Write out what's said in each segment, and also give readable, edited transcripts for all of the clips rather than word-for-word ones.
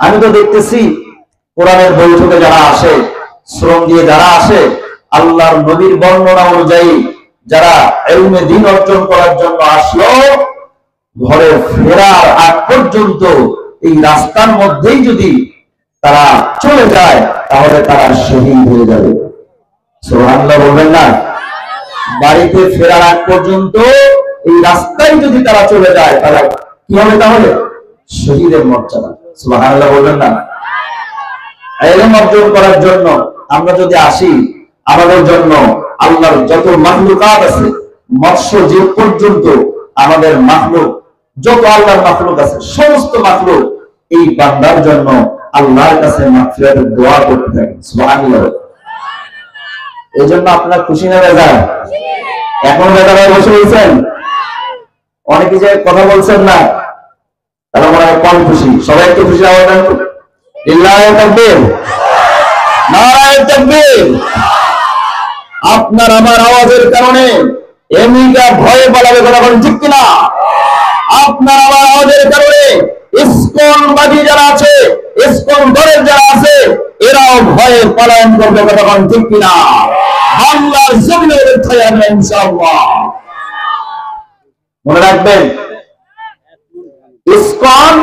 আমি তো দেখতেছি কোরআনের বৈঠকে যারা আসে, শ্রম দিয়ে যারা আসে, আল্লাহর নবীর বর্ণনা অনুযায়ী যারা ইলমে দ্বীন অর্জন করার জন্য আসলো, ঘরে ফেরার আগ পর্যন্ত এই রাস্তার মধ্যেই যদি তারা চলে যায় তাহলে তারা শহীদ হয়ে যাবে। সুবহানাল্লাহ বলবেন না? বাড়িতে ফেরার আগ পর্যন্ত এই রাস্তায় যদি তারা চলে যায় তারা কি হবে? তাহলে শহীদের মর্যাদা। সুবহানাল্লাহ বলবেন না? ইলম অর্জন করার জন্য আমরা যদি আসি, আমাদের জন্য আল্লাহর যত মাখলুকাত আছে, মৎস্য জীব পর্যন্ত আমাদের মাখলুক, যত আল্লাহর মাখলুক আছে, সমস্ত মাখলুক এই বান্দার জন্য আল্লাহর কাছে মাগফিরাতের দোয়া করতে থাকে। সুবহানাল্লাহ। এই জন্য আপনার খুশি না বেজার? এখন বেজার বসে রয়েছেন? অনেকে যে কথা বলছেন না, তারা মনে হয় কম খুশি। সবাই একটু খুশি আওয়াজ দেন। লিল্লাহি তাকবীর, নারায়ে তাকবীর। আপনার আমার আওয়াজের কারণে আমেরিকা ভয়ে পালাবে, কথা বলেন ঠিক কিনা? আপনার আমার আওয়াজের কারণে ইসকনবাদী যারা আছে, ইসকন দলের যারা আছে, এরাও ভয়ে পলায়ন করবে, কথা বলেন ঠিক কিনা? বাংলার জমিনে উঠে আসবে ইনশাআল্লাহ। মনে রাখবেন, ইসকন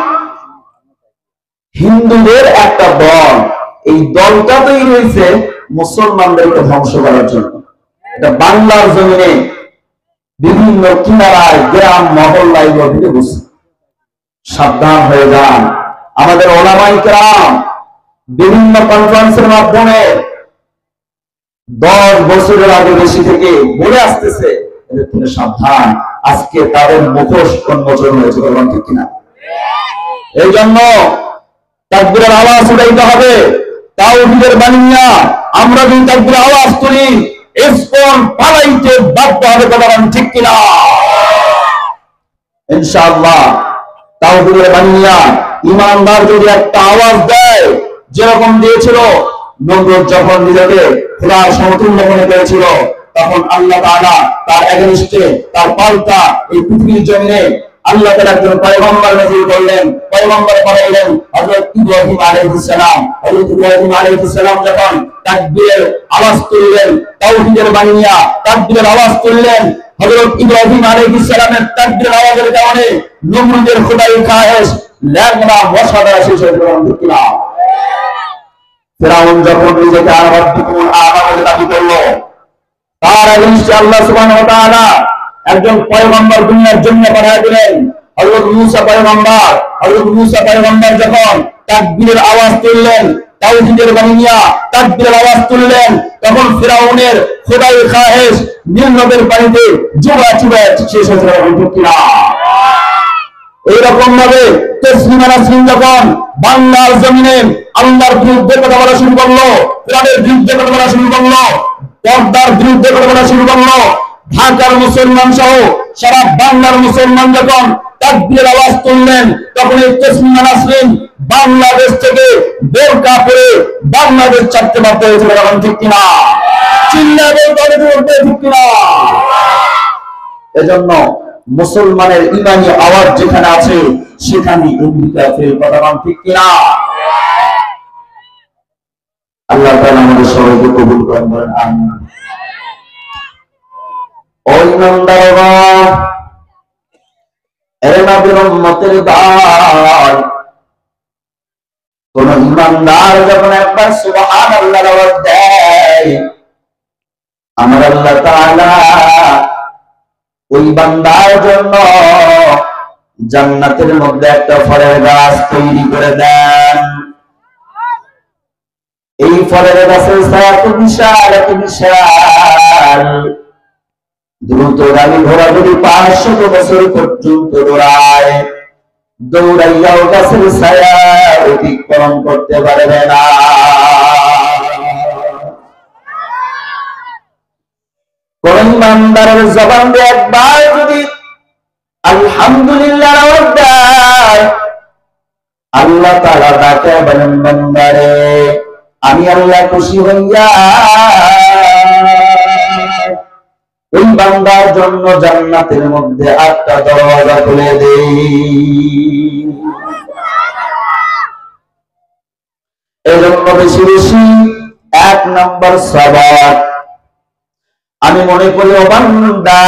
হিন্দুদের একটা দল। এই দলটা তৈরি হয়েছে মুসলমানদেরকে ধ্বংস করার জন্য। এটা বাংলার জমিনে বিভিন্ন কিনারায়, গ্রাম মহল্লায় ঘিরে বসে। সাবধান হয়ে যান। আমাদের ওলামায়ে কেরাম বিভিন্ন কনফারেন্সের মাধ্যমে 10 বছরের আগে বেশি থেকে বলে আসতেছে, এদের থেকে সাবধান। আজকে তাদের মুখোশ উন্মোচন হয়েছে, বলুন ঠিক কিনা? এই জন্য তাকবীরের আওয়াজ উঠাইতে হবে। তাওহীদের বানিয়া আমরা যদি তাকবীরের আওয়াজ তুলি, ইসকন পালাইতে বাধ্য হবে, কথা বলেন ঠিক কিনা? ইনশাআল্লাহ তাওহীদের বানিয়া ঈমানদার যদি একটা আওয়াজ দেয়, যেরকম দিয়েছিল নমরুদ যখন নিজেকে খোদার সমতুল্য মনে করেছিল, তখন আল্লাহ তাআলা তার এগেইনস্টে, তার পাল্টা এই পৃথিবীর জমিনে আল্লাহ তাআলা একজন পয়গম্বর নাযিল করলেন। পয়গম্বর পাঠাইলেন হযরত ইব্রাহিম আলাইহিস সালাম। হযরত ইব্রাহিম আলাইহিস সালাম যখন তাকবীরের আওয়াজ তুললেন, তাওহীদের বানিয়া তাকবীরের আওয়াজ তুললেন, হযরত ইব্রাহিম আলাইহিস সালামের তাকবীরের আওয়াজের কারণে নমরুদের খোদাই খায়েশ ল্যাংড়া মশা দ্বারা শেষ হয়ে গেল। ফিরাউন যখন নিজেকে আরাবাতুকুল আরাবাতে দাবি করলো, তার এগেইনস্টে আল্লাহ সুবহানাহু ওয়া তাআলা একজন পয়গম্বর দুনিয়ার জন্য পাঠিয়ে দিলেন, হযরত মূসা পয়গম্বর। হযরত মূসা পয়গম্বর যখন তাকবীরের আওয়াজ তুললেন, তাওহীদের বানিয়া তাকবীরের আওয়াজ তুললেন, তখন ফিরাউনের খোদাই খায়েশ নীল নদের পানিতে জুবা চুবা শেষ হয়ে গেল। এইরকম ভাবে তাসলিমা নাসরিন যখন বাংলার জমিনে আল্লাহর বিরুদ্ধে কথা বলা শুরু করলো, কোরআনের বিরুদ্ধে কথা বলা শুরু করলো, পর্দার বিরুদ্ধে কথা বলা শুরু করলো, ঢাকার মুসলমান সহ সারা বাংলার মুসলমান যখন তাকবীরের আওয়াজ তুললেন, তখন এই তাসলিমা নাসরিন বাংলাদেশ থেকে বোরকা পরে বাংলাদেশ ছাড়তে বাধ্য হয়েছিল, এখন ঠিক কিনা? চিল্লাবে বলতে ঠিক কিনা? এজন্য মুসলমানের ইমানি আওয়াজ যেখানে আছে সেখানে আমেরিকা ফেল, কথা ঠিক কিনা? আল্লাহ তাআলা আমাদের সবাইকে কবুল করেন, বলেন আমিন। ওই ইমানদারগণ, এ নবীর উম্মতের দল, কোন ইমানদার যখন একবার সুবহানাল্লাহর আওয়াজ দেয়, আমার আল্লাহ তাআলা ওই বান্দার জন্য জান্নাতের মধ্যে একটা ফলের গাছ তৈরি করে দেন। এই ফলের গাছের ছায়া এত বিশাল, এত বিশাল, দ্রুত গাড়ি ঘোড়া যদি 500 বছর পর্যন্ত দৌড়ায়, দৌড়াইয়াও গাছের ছায়া অতিক্রম করতে পারবে না। কোন ইমানদারের জবান দিয়ে একবার যদি আলহামদুলিল্লাহ দেয়, আল্লাহ তাআলা ডাকে বলেন, বান্দারে আমি আল্লাহ খুশি হইয়া ওই বান্দার জন্য জান্নাতের মধ্যে 8টা দরওয়াজা খুলে দেই। এজন্য বেশি বেশি 1 নম্বর সবর। আমি মনে করি ও বান্দা,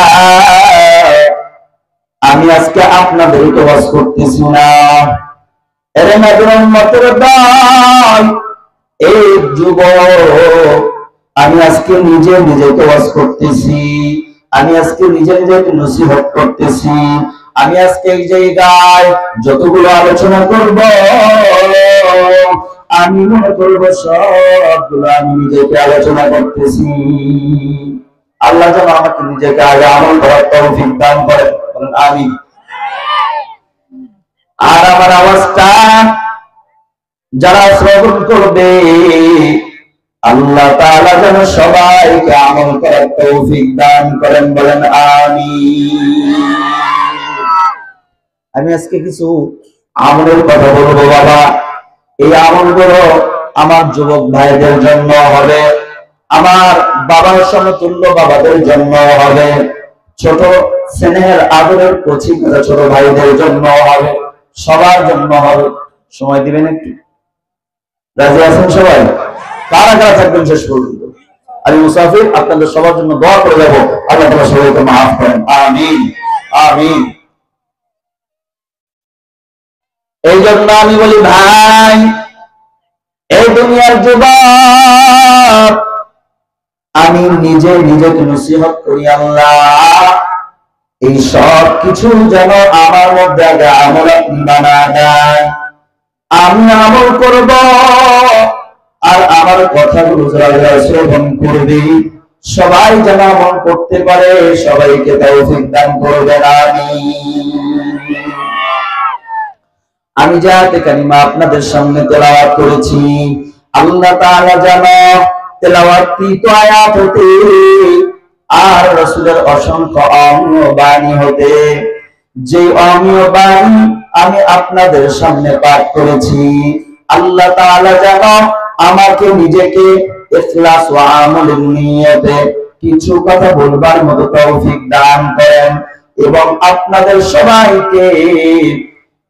আমি আজকে আপনাদেরকে ওয়াজ করতেছি না, এরে নবীর উম্মতের দল, এই যুবক, আমি আজকে নিজে নিজেকে ওয়াজ করতেছি, আমি আজকে নিজে নিজেকে নসিহত করতেছি। আমি আজকে এই জায়গায় যতগুলো আলোচনা করব, আমি মনে করবো সবগুলো আমি নিজেকে আলোচনা করতেছি। আল্লাহ যেন আমাকে নিজেকে আগে আমল করার তৌফিক দান করেন, বলেন আমিন। আর আমার আওয়াজটা যারা শ্রবণ করবে, আল্লাহ তাআলা যেন সবাইকে আমল করার তৌফিক দান করেন, বলেন আমিন। আমি আজকে কিছু আমলের কথা বলবো বাবা। এই আমলগুলো আমার যুবক ভাইদের জন্য হবে, আমার বাবার সমতুল্য বাবাদের জন্য হবে, ছোট স্নেহের আদরের কচি ছোট ভাইদের জন্য হবে, সবার জন্য হবে। সময় দিবেন একটু? রাজি আছেন সবাই? কারা কারা থাকবেন শেষ পর্যন্ত? আমি মুসাফির, আপনাদের সবার জন্য দোয়া করে যাবো, আল্লাহ তাআলা সবাইকে মাফ করেন, আমিন আমিন। এই জন্য আমি বলি ভাই, এই দুনিয়ার যুবক, আমি নিজে নিজেকে নসিহত করি, আল্লাহ এই সব কিছু যেন আমার মধ্যে আগে আমল আপনি বানা দেন। আমি আমল করব, আর আমার কথাগুলো যারা শ্রবণ করবে সবাই যেন আমল করতে পারে, সবাইকে তৌফিক দান করবেন আমিন। আমি যাতে কালিমা আপনাদের সামনে তেলাওয়াত করেছি, আল্লাহ তাআলা যেন তেলাওয়াতকৃত আয়াত হতে আর রাসূলের অসংখ্য অমীয় বাণী হতে, যে অমীয় বাণী আমি আপনাদের সামনে পাঠ করেছি, আল্লাহ তাআলা যেন আমাকে নিজেকে ইখলাস ও আমলের নিয়তে কিছু কথা বলবার মতো তৌফিক দান করেন, এবং আপনাদের সবাইকে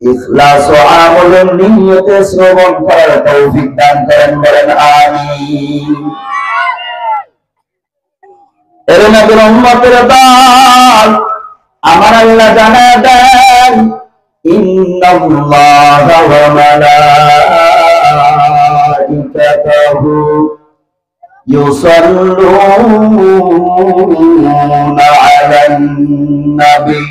ইখলাস ও আমলের নিয়তে শ্রবণ করার তৌফিক দান করেন, বলেন আমিন। এর নবীর উম্মতের দল, আমার আল্লাহ জানায় দেন, ইন্নাল্লাহা ওয়া মালাইকাতাহু ইউসাল্লুনা আলান নবী